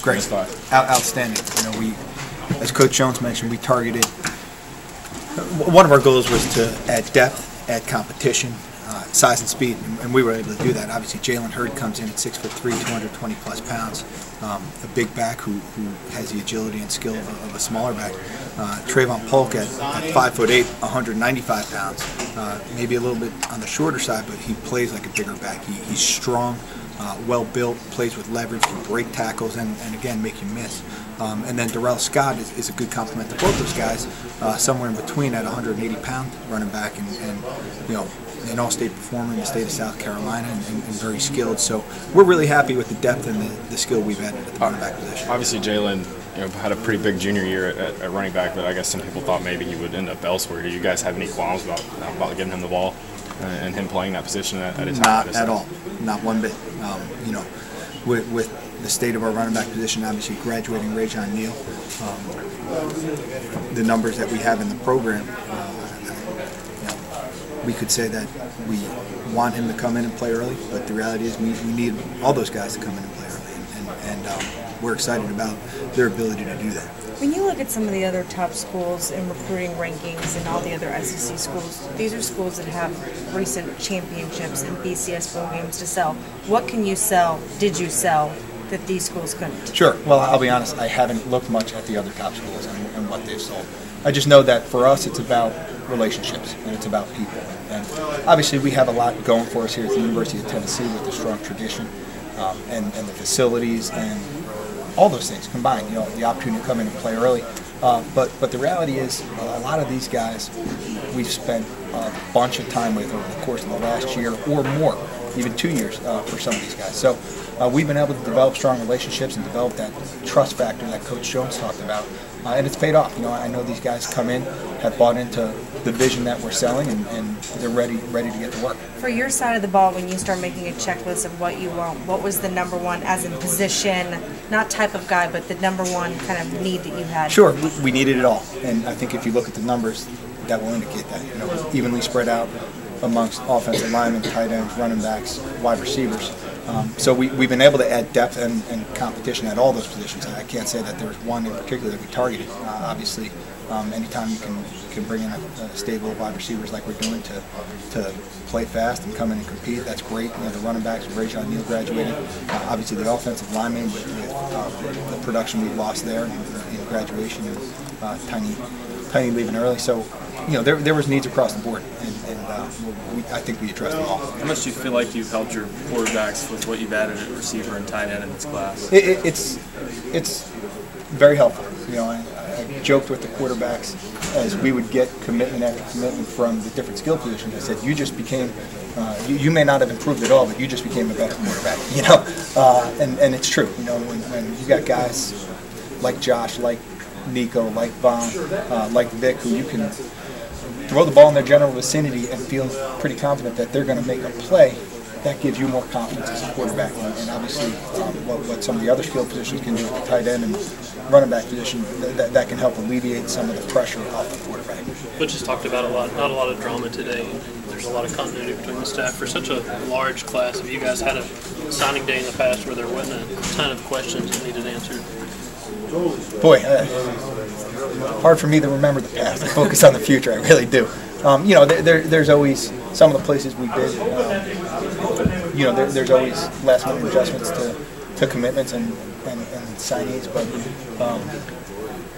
Great. Outstanding. You know, we, as Coach Jones mentioned, we targeted. One of our goals was to add depth, add competition, size and speed, and we were able to do that. Obviously, Jalen Hurd comes in at 6'3", 220+ pounds, a big back who has the agility and skill of a smaller back. Trayvon Polk at 5'8", 195 pounds, maybe a little bit on the shorter side, but he plays like a bigger back. He's strong, well built, plays with leverage, can break tackles, and again make you miss. And then Darrell Scott is a good complement to both those guys, somewhere in between at 180-pound running back, and you know, an all-state performer in the state of South Carolina, and very skilled. So we're really happy with the depth and the skill we've added at the running back position. Obviously, Jalen, you know, had a pretty big junior year at running back, but I guess some people thought maybe he would end up elsewhere. Do you guys have any qualms about getting him the ball and him playing that position at a time? Not at all. Not one bit. You know, with the state of our running back position, obviously graduating Rajon Neal, the numbers that we have in the program, we could say that we want him to come in and play early, but the reality is we need all those guys to come in and play early, and we're excited about their ability to do that. When you look at some of the other top schools in recruiting rankings and all the other SEC schools, these are schools that have recent championships and BCS bowl games to sell. What can you sell, did you sell, that these schools couldn't? Sure. Well, I'll be honest, I haven't looked much at the other top schools and what they've sold. I just know that for us it's about relationships and it's about people. And obviously we have a lot going for us here at the University of Tennessee with a strong tradition and the facilities and all those things combined. You know, the opportunity to come in and play early. But the reality is a lot of these guys we've spent a bunch of time with over the course of the last year or more, even 2 years for some of these guys. So we've been able to develop strong relationships and develop that trust factor that Coach Jones talked about. And it's paid off. You know, I know these guys come in, have bought into the vision that we're selling, and they're ready to get to work. For your side of the ball, when you start making a checklist of what you want, what was the number one, as in position, not type of guy, but the number one kind of need that you had? Sure, we needed it all, and I think if you look at the numbers, that will indicate that. You know, evenly spread out amongst offensive linemen, tight ends, running backs, wide receivers. So we've been able to add depth and competition at all those positions. I can't say that there's one in particular that we targeted. Obviously, anytime you can bring in a stable of wide receivers like we're doing to play fast and come in and compete, that's great. You know, the running backs, Rajon Neal graduated. Obviously, the offensive linemen with the production we've lost there in graduation and Tiny leaving early. So, you know, there was needs across the board, and I think we addressed them all. How much do you feel like you've helped your quarterbacks with what you've added at receiver and tight end in this class? It's very helpful. You know, I joked with the quarterbacks as we would get commitment after commitment from the different skill positions. I said, you just became, you may not have improved at all, but you just became a better quarterback. You know, and it's true. You know, when you got guys like Josh, like Nico, like Vaughn, like Vic, who you can throw the ball in their general vicinity and feel pretty confident that they're going to make a play, that gives you more confidence as a quarterback. And obviously, what some of the other skill positions can do with the tight end and running back position, that can help alleviate some of the pressure off the quarterback. But just talked about not a lot of drama today. There's a lot of continuity between the staff. For such a large class, have you guys had a signing day in the past where there wasn't a ton of questions that needed answered? Boy, hard for me to remember the past. I focus on the future. I really do. You know, there's always some of the places we did. You know, there's always last-minute adjustments to commitments and signees, but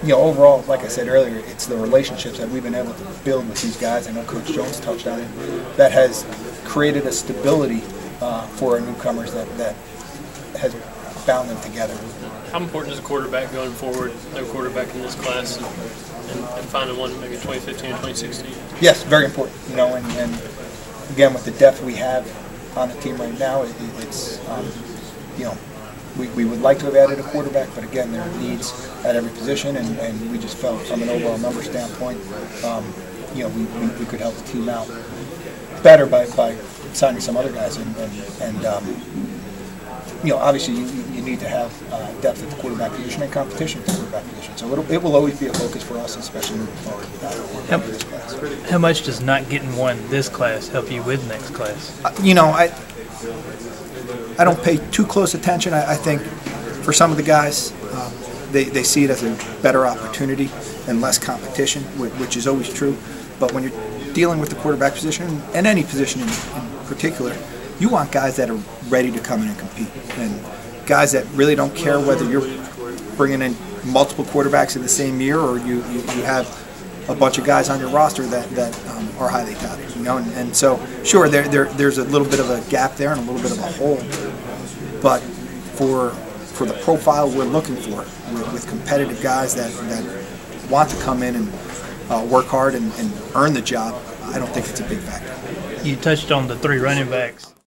you know, overall, like I said earlier, it's the relationships that we've been able to build with these guys. I know Coach Jones touched on it. That has created a stability for our newcomers that has bound them together. How important is a quarterback going forward, no quarterback in this class, and finding one maybe 2015 or 2016? Yes, very important. You know, and again, with the depth we have on the team right now, it's you know, we would like to have added a quarterback, but again, there are needs at every position, and we just felt from an overall number standpoint, you know, we could help the team out better by signing some other guys, and you know, obviously you need to have depth at the quarterback position and competition at the quarterback position. So it will always be a focus for us, especially moving forward. This class. How much does not getting one this class help you with next class? You know, I don't pay too close attention. I think for some of the guys, they see it as a better opportunity and less competition, which is always true. But when you're dealing with the quarterback position, and any position in particular, you want guys that are ready to come in and compete, and guys that really don't care whether you're bringing in multiple quarterbacks in the same year or you have a bunch of guys on your roster that are highly touted, and so sure there's a little bit of a gap there and a little bit of a hole, but for the profile we're looking for with competitive guys that want to come in and work hard and earn the job, I don't think it's a big factor. You touched on the 3 running backs.